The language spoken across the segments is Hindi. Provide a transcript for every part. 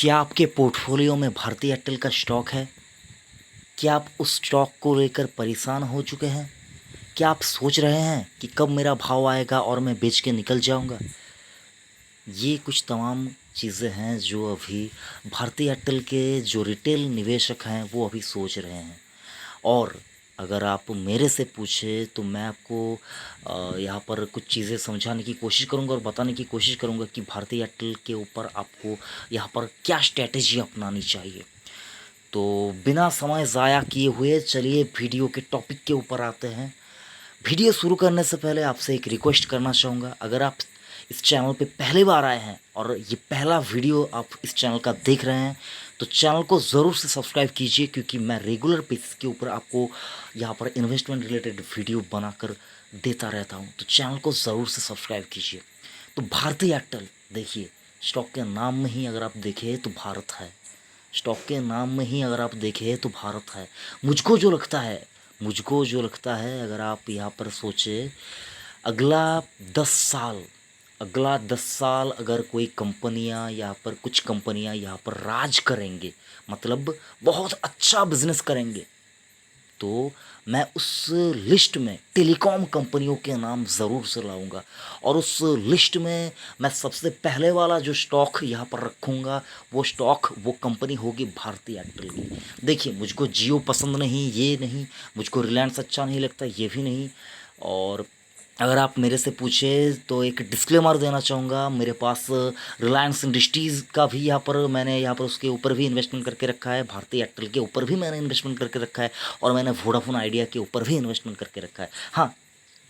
क्या आपके पोर्टफोलियो में भारतीय एयरटेल का स्टॉक है? क्या आप उस स्टॉक को लेकर परेशान हो चुके हैं? क्या आप सोच रहे हैं कि कब मेरा भाव आएगा और मैं बेच के निकल जाऊंगा? ये कुछ तमाम चीज़ें हैं जो अभी भारतीय एयरटेल के जो रिटेल निवेशक हैं वो अभी सोच रहे हैं। और अगर आप मेरे से पूछे तो मैं आपको यहाँ पर कुछ चीज़ें समझाने की कोशिश करूँगा और बताने की कोशिश करूँगा कि भारतीय एयरटेल के ऊपर आपको यहाँ पर क्या स्ट्रैटेजी अपनानी चाहिए। तो बिना समय ज़ाया किए हुए चलिए वीडियो के टॉपिक के ऊपर आते हैं। वीडियो शुरू करने से पहले आपसे एक रिक्वेस्ट करना चाहूँगा, अगर आप इस चैनल पे पहली बार आए हैं और ये पहला वीडियो आप इस चैनल का देख रहे हैं तो चैनल को ज़रूर से सब्सक्राइब कीजिए, क्योंकि मैं रेगुलर बेसिस के ऊपर आपको यहाँ पर इन्वेस्टमेंट रिलेटेड वीडियो बनाकर देता रहता हूँ। तो चैनल को ज़रूर से सब्सक्राइब कीजिए। तो भारतीय एयरटेल देखिए, स्टॉक के नाम में ही अगर आप देखें तो भारत है। स्टॉक के नाम में ही अगर आप देखें तो भारत है। मुझको जो लगता है अगर आप यहाँ पर सोचें, अगला 10 साल अगला 10 साल अगर कोई कंपनियां यहाँ पर कुछ कंपनियां यहाँ पर राज करेंगे, मतलब बहुत अच्छा बिजनेस करेंगे, तो मैं उस लिस्ट में टेलीकॉम कंपनियों के नाम ज़रूर से लाऊंगा। और उस लिस्ट में मैं सबसे पहले वाला जो स्टॉक यहाँ पर रखूँगा वो कंपनी होगी भारतीय एयरटेल की। देखिए, मुझको जियो पसंद नहीं, ये नहीं, मुझको रिलायंस अच्छा नहीं लगता, ये भी नहीं। और अगर आप मेरे से पूछे तो एक डिस्क्लेमर देना चाहूँगा, मेरे पास रिलायंस इंडस्ट्रीज़ का भी मैंने यहाँ पर उसके ऊपर भी इन्वेस्टमेंट करके रखा है, भारतीय एयरटेल के ऊपर भी मैंने इन्वेस्टमेंट करके रखा है, और मैंने वोडाफोन आइडिया के ऊपर भी इन्वेस्टमेंट करके रखा है। हाँ,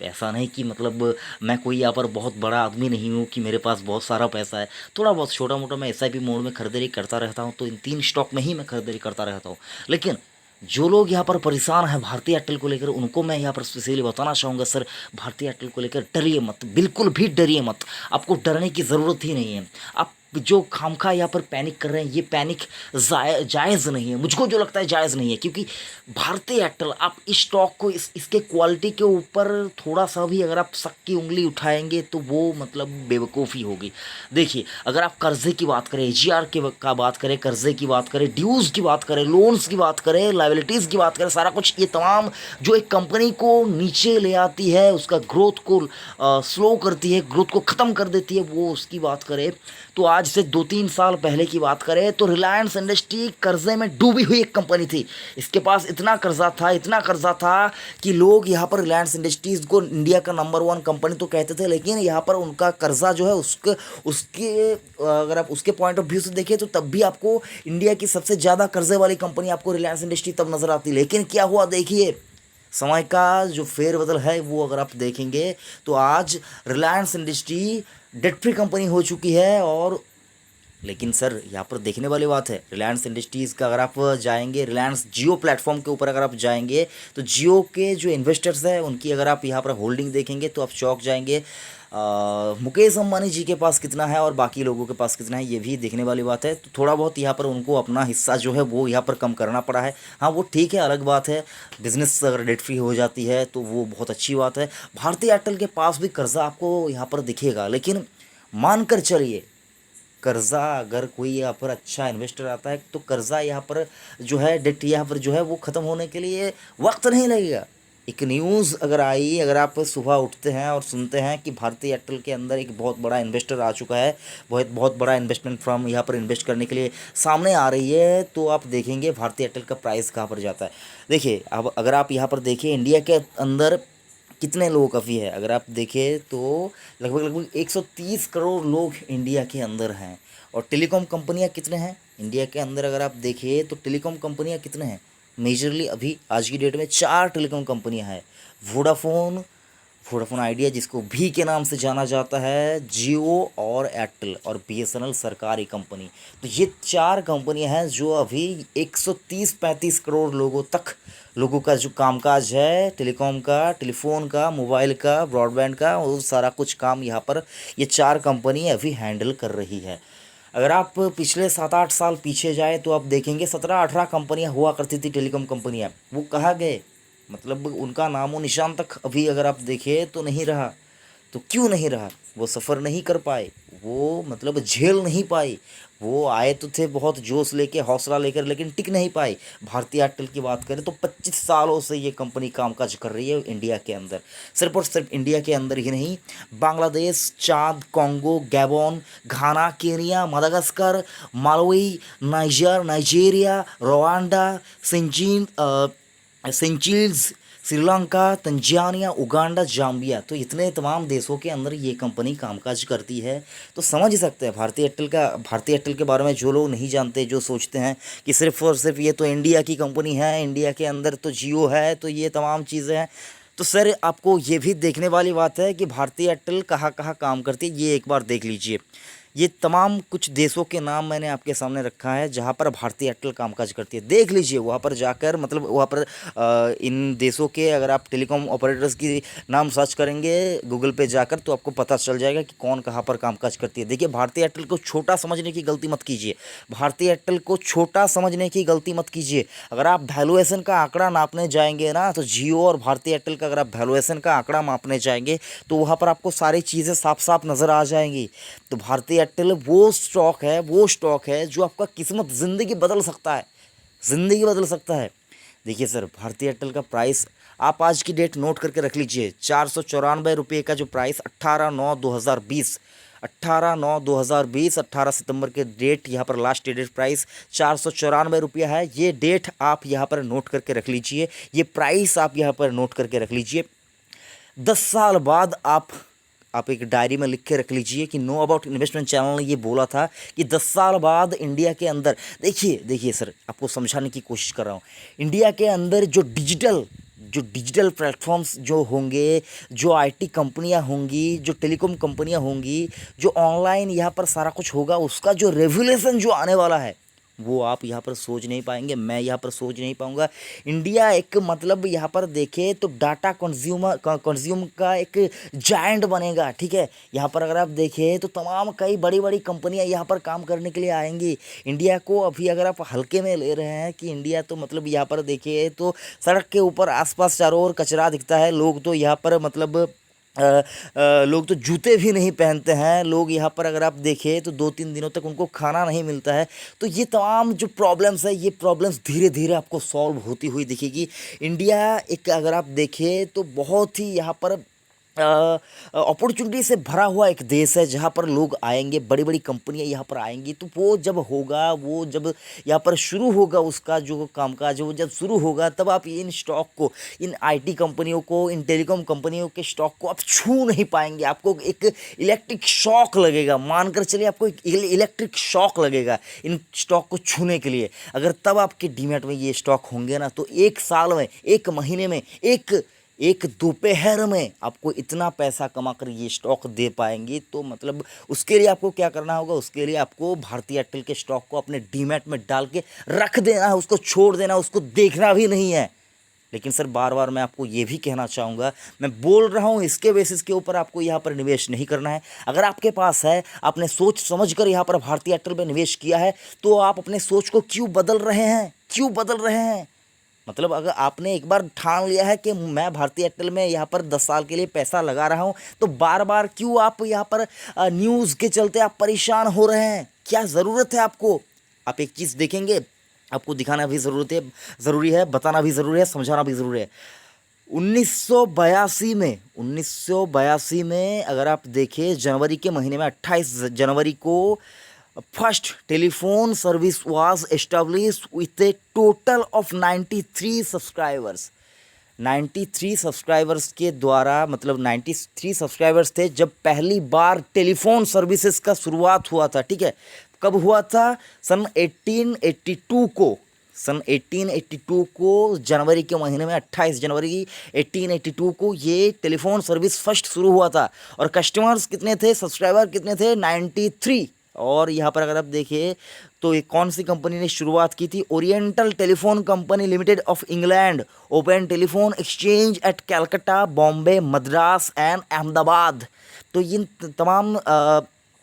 ऐसा नहीं कि मतलब मैं कोई यहाँ पर बहुत बड़ा आदमी नहीं हूँ कि मेरे पास बहुत सारा पैसा है। थोड़ा बहुत छोटा मोटा मैं एसआईपी मोड में खरीदारी करता रहता हूँ, तो इन 3 स्टॉक में ही मैं खरीदारी करता रहता हूँ। लेकिन जो लोग यहाँ पर परेशान हैं भारतीय एयरटेल को लेकर, उनको मैं यहाँ पर स्पेशली बताना चाहूँगा, सर भारतीय एयरटेल को लेकर डरिए मत, बिल्कुल भी डरिए मत। आपको डरने की ज़रूरत ही नहीं है। आप जो खामखा यहाँ पर पैनिक कर रहे हैं, ये पैनिक जायज़ नहीं है। मुझको जो लगता है जायज़ नहीं है, क्योंकि भारतीय एयरटेल, आप इस स्टॉक को इसके क्वालिटी के ऊपर थोड़ा सा भी अगर आप शक की उंगली उठाएंगे तो वो मतलब बेवकूफ़ी होगी। देखिए, अगर आप कर्जे की बात करें, एजीआर के का बात करें, कर्जे की बात करें, ड्यूज़ की बात करें, लोन्स की बात करें, लाइबिलिटीज़ की बात करें, सारा कुछ ये तमाम जो एक कंपनी को नीचे ले आती है, उसका ग्रोथ को स्लो करती है, ग्रोथ को ख़त्म कर देती है, वो उसकी बात करें तो आज से 2-3 साल पहले की बात करें तो रिलायंस इंडस्ट्री कर्जे में डूबी हुई एक कंपनी थी। इसके पास इतना कर्जा था कि लोग यहाँ पर रिलायंस इंडस्ट्रीज़ को इंडिया का नंबर 1 कंपनी तो कहते थे, लेकिन यहाँ पर उनका कर्जा जो है उसके उसके अगर आप उसके पॉइंट ऑफ व्यू से देखें तो तब भी आपको इंडिया की सबसे ज़्यादा कर्जे वाली कंपनी आपको रिलायंस इंडस्ट्री तब नज़र आती। लेकिन क्या हुआ, देखिए समय का जो फेरबदल है वो अगर आप देखेंगे तो आज Reliance industry debt free company हो चुकी है। और लेकिन सर यहाँ पर देखने वाली बात है, रिलायंस इंडस्ट्रीज़ का अगर आप जाएंगे, रिलायंस जियो प्लेटफॉर्म के ऊपर अगर आप जाएंगे तो जियो के जो इन्वेस्टर्स हैं उनकी अगर आप यहाँ पर होल्डिंग देखेंगे तो आप चौंक जाएंगे। मुकेश अंबानी जी के पास कितना है और बाकी लोगों के पास कितना है, ये भी देखने वाली बात है। तो थोड़ा बहुत यहाँ पर उनको अपना हिस्सा जो है वो यहाँ पर कम करना पड़ा है। हाँ, वो ठीक है, अलग बात है। बिजनेस अगर डेट फ्री हो जाती है तो वो बहुत अच्छी बात है। भारतीय एयरटेल के पास भी कर्जा आपको यहाँ पर दिखेगा, लेकिन मानकर चलिए, कर्जा अगर कोई यहाँ पर अच्छा इन्वेस्टर आता है तो कर्जा यहाँ पर जो है डेट यहाँ पर जो है वो ख़त्म होने के लिए वक्त नहीं लगेगा। एक न्यूज़ अगर आई, अगर आप सुबह उठते हैं और सुनते हैं कि भारतीय एयरटेल के अंदर एक बहुत बड़ा इन्वेस्टर आ चुका है, बहुत बहुत बड़ा इन्वेस्टमेंट फर्म यहाँ पर इन्वेस्ट करने के लिए सामने आ रही है, तो आप देखेंगे भारतीय एयरटेल का प्राइस कहाँ पर जाता है। देखिए, अब अगर आप यहाँ पर देखिए इंडिया के अंदर कितने लोगों का फी है, अगर आप देखें तो लगभग लगभग 130 करोड़ लोग इंडिया के अंदर हैं। और टेलीकॉम कंपनियां कितने हैं इंडिया के अंदर, अगर आप देखिए तो टेलीकॉम कंपनियां कितने हैं, मेजरली अभी आज की डेट में 4 टेलीकॉम कंपनियां हैं। वोडाफोन वोडाफोन आइडिया जिसको भी के नाम से जाना जाता है, जियो और एयरटेल, और बीएसएनएल सरकारी कंपनी। तो ये 4 कंपनियां हैं जो अभी 130-35 करोड़ लोगों का जो कामकाज है, टेलीकॉम का, टेलीफोन का, मोबाइल का, ब्रॉडबैंड का, वो सारा कुछ काम यहाँ पर ये 4 कंपनी अभी हैंडल कर रही है। अगर आप पिछले 7-8 साल पीछे जाए तो आप देखेंगे 17-18 कंपनियां हुआ करती थी टेलीकॉम कंपनियां, वो कहाँ गए, मतलब उनका नामो निशान तक अभी अगर आप देखें तो नहीं रहा। तो क्यों नहीं रहा? वो सफ़र नहीं कर पाए, वो मतलब झेल नहीं पाए। वो आए तो थे बहुत जोश लेके, हौसला लेकर, लेकिन टिक नहीं पाए। भारतीय एयरटेल की बात करें तो 25 सालों से ये कंपनी कामकाज कर रही है इंडिया के अंदर। सिर्फ और सिर्फ इंडिया के अंदर ही नहीं, Bangladesh, Chad, Congo, Gabon, Ghana, Kenya, Madagascar, Malawi, Nigeria, Rwanda, Seychelles, Sri Lanka, Tanzania, Uganda, Zambia, तो इतने तमाम देशों के अंदर ये कंपनी कामकाज करती है। तो समझ ही सकते हैं भारतीय एयरटेल के बारे में जो लोग नहीं जानते, जो सोचते हैं कि सिर्फ और सिर्फ ये तो इंडिया की कंपनी है, इंडिया के अंदर तो जियो है, तो ये तमाम चीज़ें हैं। तो सर आपको ये भी देखने वाली बात है कि भारतीय एयरटेल कहाँ कहाँ काम करती है, ये एक बार देख लीजिए। ये तमाम कुछ देशों के नाम मैंने आपके सामने रखा है जहाँ पर भारतीय एयरटेल कामकाज करती है। देख लीजिए वहाँ पर जाकर, मतलब वहाँ पर इन देशों के अगर आप टेलीकॉम ऑपरेटर्स की नाम सर्च करेंगे गूगल पे जाकर तो आपको पता चल जाएगा कि कौन कहाँ पर कामकाज करती है। देखिए, भारतीय एयरटेल को छोटा समझने की गलती मत कीजिए। भारतीय एयरटेल को छोटा समझने की गलती मत कीजिए। अगर आप वैल्यूएशन का आंकड़ा नापने जाएंगे ना, तो जियो और भारतीय एयरटेल का अगर आप वैल्यूएशन का आंकड़ा मापने जाएंगे तो वहाँ पर आपको सारी चीज़ें साफ साफ नज़र आ जाएंगी। तो भारतीय एयरटेल वो स्टॉक है जो आपका किस्मत, ज़िंदगी बदल सकता है, ज़िंदगी बदल सकता है। देखिए सर, भारतीय एयरटेल का प्राइस आप आज की डेट नोट करके रख लीजिए। 494 का जो प्राइस 18/9/2020, 18/9/2020, 18 सितंबर के डेट यहाँ पर लास्ट डेट प्राइस 494 है। ये डेट आप यहाँ पर नोट करके रख लीजिए, ये प्राइस आप यहाँ पर नोट करके रख लीजिए। 10 साल बाद आप एक डायरी में लिख के रख लीजिए कि नो अबाउट इन्वेस्टमेंट चैनल ने ये बोला था कि 10 साल बाद इंडिया के अंदर, देखिए सर, आपको समझाने की कोशिश कर रहा हूँ। इंडिया के अंदर जो डिजिटल प्लेटफॉर्म्स जो होंगे, जो आईटी कंपनियां होंगी, जो टेलीकॉम कंपनियां होंगी, जो ऑनलाइन यहाँ पर सारा कुछ होगा, उसका जो रेवोल्यूशन जो आने वाला है वो आप यहाँ पर सोच नहीं पाएंगे, मैं यहाँ पर सोच नहीं पाऊँगा। इंडिया एक, मतलब यहाँ पर देखें तो डाटा कंज्यूम का एक जायंट बनेगा, ठीक है। यहाँ पर अगर आप देखें तो तमाम कई बड़ी बड़ी कंपनियाँ यहाँ पर काम करने के लिए आएंगी। इंडिया को अभी अगर आप हल्के में ले रहे हैं कि इंडिया तो मतलब यहाँ पर देखिए तो सड़क के ऊपर आसपास चारों ओर कचरा दिखता है, लोग तो यहाँ पर मतलब लोग तो जूते भी नहीं पहनते हैं, लोग यहाँ पर अगर आप देखें तो 2-3 दिनों तक उनको खाना नहीं मिलता है। तो ये तमाम जो प्रॉब्लम्स है, ये प्रॉब्लम्स धीरे धीरे आपको सॉल्व होती हुई दिखेगी। इंडिया एक, अगर आप देखें तो बहुत ही यहाँ पर अपॉर्चुनिटी से भरा हुआ एक देश है जहाँ पर लोग आएंगे, बड़ी बड़ी कंपनियाँ यहाँ पर आएंगी। तो वो जब यहाँ पर शुरू होगा, उसका जो कामकाज है वो जब शुरू होगा, तब आप इन स्टॉक को, इन आईटी कंपनियों को, इन टेलीकॉम कंपनियों के स्टॉक को आप छू नहीं पाएंगे। आपको एक इलेक्ट्रिक शॉक लगेगा, मानकर चलिए आपको एक इलेक्ट्रिक शॉक लगेगा इन स्टॉक को छूने के लिए। अगर तब आपके डीमैट में ये स्टॉक होंगे ना, तो 1 साल में, 1 महीने में, एक दोपहर में आपको इतना पैसा कमा कर ये स्टॉक दे पाएंगे। तो मतलब उसके लिए आपको क्या करना होगा? उसके लिए आपको भारतीय एयरटेल के स्टॉक को अपने डीमैट में डाल के रख देना है, उसको छोड़ देना, उसको देखना भी नहीं है। लेकिन सर बार बार मैं आपको ये भी कहना चाहूँगा, मैं बोल रहा हूँ इसके बेसिस के ऊपर आपको यहाँ पर निवेश नहीं करना है। अगर आपके पास है, आपने सोच समझ कर यहाँ पर भारतीय एयरटेल में निवेश किया है, तो आप अपने सोच को क्यों बदल रहे हैं? मतलब अगर आपने एक बार ठान लिया है कि मैं भारतीय एयरटेल में यहाँ पर 10 साल के लिए पैसा लगा रहा हूँ, तो बार बार क्यों आप यहाँ पर न्यूज़ के चलते आप परेशान हो रहे हैं? क्या ज़रूरत है आपको? आप एक चीज़ देखेंगे, आपको दिखाना भी ज़रूरी है, बताना भी ज़रूरी है, समझाना भी ज़रूरी है। 1982 में अगर आप देखें, जनवरी के महीने में 28 जनवरी को first telephone service was established with A total of 93 subscribers. 93 subscribers के द्वारा, मतलब 93 सब्सक्राइबर्स थे जब पहली बार टेलीफोन सर्विसेज का शुरुआत हुआ था, ठीक है। कब हुआ था? सन 1882 को जनवरी के महीने में 28 जनवरी 1882 को ये टेलीफोन सर्विस फर्स्ट शुरू हुआ था। और कस्टमर्स कितने थे, सब्सक्राइबर कितने थे? 93। और यहाँ पर अगर आप देखिए तो ये कौन सी कंपनी ने शुरुआत की थी? Oriental telephone company limited of England open telephone exchange at Calcutta, Bombay, Madras and Ahmedabad. तो इन तमाम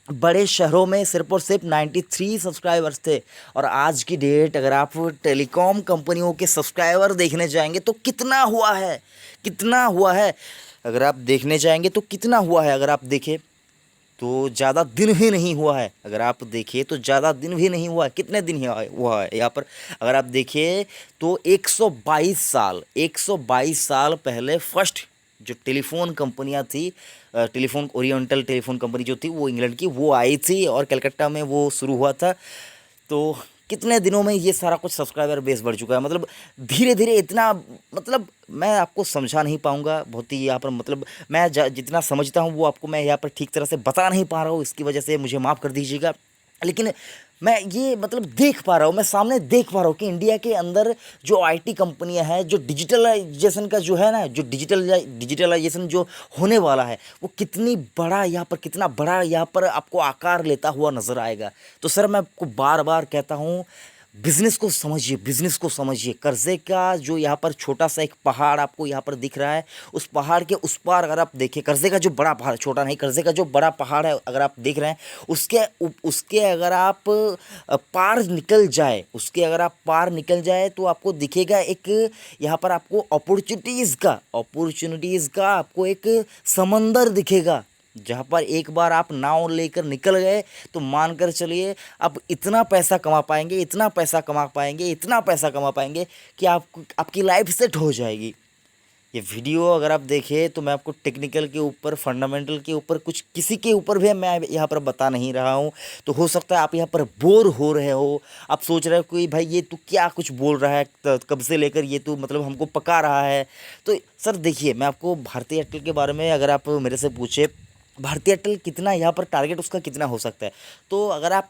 बड़े शहरों में सिर्फ और सिर्फ 93 सब्सक्राइबर्स थे। और आज की डेट अगर आप टेलीकॉम कंपनियों के सब्सक्राइबर देखने जाएंगे तो कितना हुआ है? अगर आप देखने जाएंगे तो कितना हुआ है, अगर आप देखें तो ज़्यादा दिन भी नहीं हुआ है। अगर आप देखिए तो ज़्यादा दिन भी नहीं हुआ है, कितने दिन हुआ है यहाँ पर अगर आप देखिए तो 122 साल, 122 साल पहले फर्स्ट जो टेलीफोन कंपनियां थी, टेलीफोन ओरिएंटल टेलीफोन कंपनी जो थी वो इंग्लैंड की, वो आई थी और कलकत्ता में वो शुरू हुआ था। तो कितने दिनों में ये सारा कुछ सब्सक्राइबर बेस बढ़ चुका है, मतलब धीरे धीरे इतना, मतलब मैं आपको समझा नहीं पाऊंगा बहुत ही यहाँ पर, मतलब मैं जितना समझता हूँ वो आपको मैं यहाँ पर ठीक तरह से बता नहीं पा रहा हूँ, इसकी वजह से मुझे माफ़ कर दीजिएगा। लेकिन मैं ये मतलब देख पा रहा हूँ, मैं सामने देख पा रहा हूँ कि इंडिया के अंदर जो आईटी कंपनियां हैं, जो डिजिटलाइजेशन का जो है ना, जो डिजिटलाइजेशन जो होने वाला है वो कितनी बड़ा यहाँ पर, कितना बड़ा यहाँ पर आपको आकार लेता हुआ नजर आएगा। तो सर मैं आपको बार बार कहता हूँ, बिजनेस को समझिए, बिजनेस को समझिए। कर्जे का जो यहाँ पर छोटा सा एक पहाड़ आपको यहाँ पर दिख रहा है, उस पहाड़ के उस पार अगर आप देखें, कर्जे का जो बड़ा पहाड़, छोटा नहीं, कर्जे का जो बड़ा पहाड़ है अगर आप देख रहे हैं, उसके अगर आप पार निकल जाए, उसके अगर आप पार निकल जाए तो आपको दिखेगा एक, यहाँ पर आपको अपॉर्चुनिटीज़ का आपको एक समंदर दिखेगा, जहाँ पर एक बार आप नाव लेकर निकल गए तो मानकर चलिए आप इतना पैसा कमा पाएंगे, इतना पैसा कमा पाएंगे, इतना पैसा कमा पाएंगे कि आपकी लाइफ सेट हो जाएगी। ये वीडियो अगर आप देखें तो मैं आपको टेक्निकल के ऊपर, फंडामेंटल के ऊपर, कुछ किसी के ऊपर भी मैं यहाँ पर बता नहीं रहा हूँ। तो हो सकता है आप यहाँ पर बोर हो रहे हो, आप सोच रहे हो कि भाई ये तू क्या कुछ बोल रहा है, कब से लेकर ये तू मतलब हमको पका रहा है। तो सर देखिए, मैं आपको भारती एयरटेल के बारे में अगर आप मेरे से पूछे, भारतीय एयरटेल कितना यहाँ पर टारगेट उसका कितना हो सकता है, तो अगर आप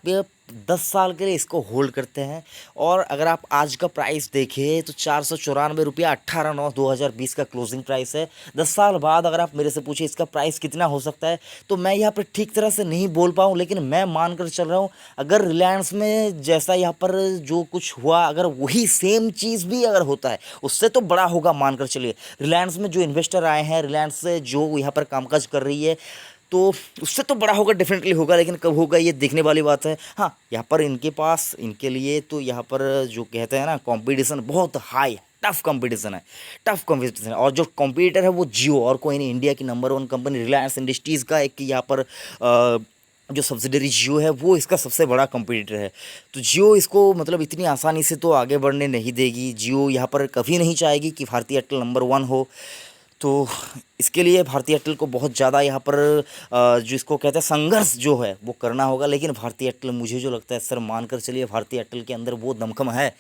10 साल के लिए इसको होल्ड करते हैं और अगर आप आज का प्राइस देखें तो 494 रुपया 18/9/2020 का क्लोजिंग प्राइस है। 10 साल बाद अगर आप मेरे से पूछे इसका प्राइस कितना हो सकता है, तो मैं यहाँ पर ठीक तरह से नहीं बोल पाऊँ, लेकिन मैं मानकर चल रहा हूँ अगर रिलायंस में जैसा यहाँ पर जो कुछ हुआ, अगर वही सेम चीज़ भी अगर होता है, उससे तो बड़ा होगा, मानकर चलिए। रिलायंस में जो इन्वेस्टर आए हैं, रिलायंस से जो यहाँ पर कामकाज कर रही है, तो उससे तो बड़ा होगा, डेफिनेटली होगा, लेकिन कब होगा ये देखने वाली बात है। हाँ, यहाँ पर इनके पास, इनके लिए तो यहाँ पर जो कहते हैं ना, कंपटीशन बहुत हाई, टफ कंपटीशन है, टफ कंपटीशन है। और जो कॉम्पिटिटर है वो जियो और कोई नहीं, इंडिया की नंबर 1 कंपनी रिलायंस इंडस्ट्रीज़ का एक यहाँ पर जो सब्सिडरी जियो है वो इसका सबसे बड़ा कंपटीटर है। तो जियो इसको मतलब इतनी आसानी से तो आगे बढ़ने नहीं देगी। जियो यहाँ पर कभी नहीं चाहेगी कि भारती एयरटेल नंबर 1 हो। तो इसके लिए भारती एयरटेल को बहुत ज़्यादा यहाँ पर जो इसको कहते हैं संघर्ष जो है वो करना होगा। लेकिन भारती एयरटेल, मुझे जो लगता है सर, मानकर चलिए भारती एयरटेल के अंदर वो दमखम है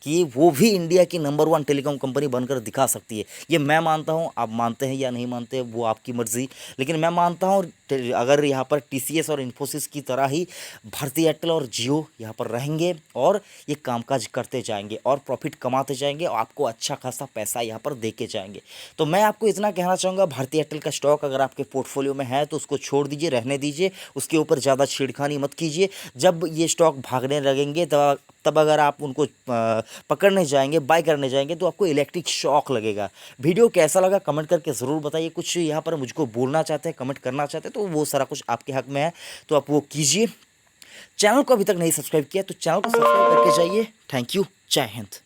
कि वो भी इंडिया की नंबर 1 टेलीकॉम कंपनी बनकर दिखा सकती है। ये मैं मानता हूँ, आप मानते हैं या नहीं मानते वो आपकी मर्ज़ी, लेकिन मैं मानता हूँ अगर यहाँ पर टीसीएस और इन्फोसिस की तरह ही भारती एयरटेल और जियो यहाँ पर रहेंगे और ये कामकाज करते जाएंगे और प्रॉफिट कमाते जाएंगे और आपको अच्छा खासा पैसा यहाँ पर दे के जाएंगे। तो मैं आपको इतना कहना चाहूँगा, भारती एयरटेल का स्टॉक अगर आपके पोर्टफोलियो में है तो उसको छोड़ दीजिए, रहने दीजिए, उसके ऊपर ज़्यादा छेड़खानी मत कीजिए। जब ये स्टॉक भागने लगेंगे तब अगर आप उनको पकड़ने जाएंगे, बाय करने जाएंगे, तो आपको इलेक्ट्रिक शॉक लगेगा। वीडियो कैसा लगा कमेंट करके ज़रूर बताइए। कुछ यहाँ पर मुझको बोलना चाहते हैं, कमेंट करना चाहते हैं, तो वो सारा कुछ आपके हक में है, तो आप वो कीजिए। चैनल को अभी तक नहीं सब्सक्राइब किया तो चैनल को सब्सक्राइब करके जाइए। थैंक यू, जय हिंद।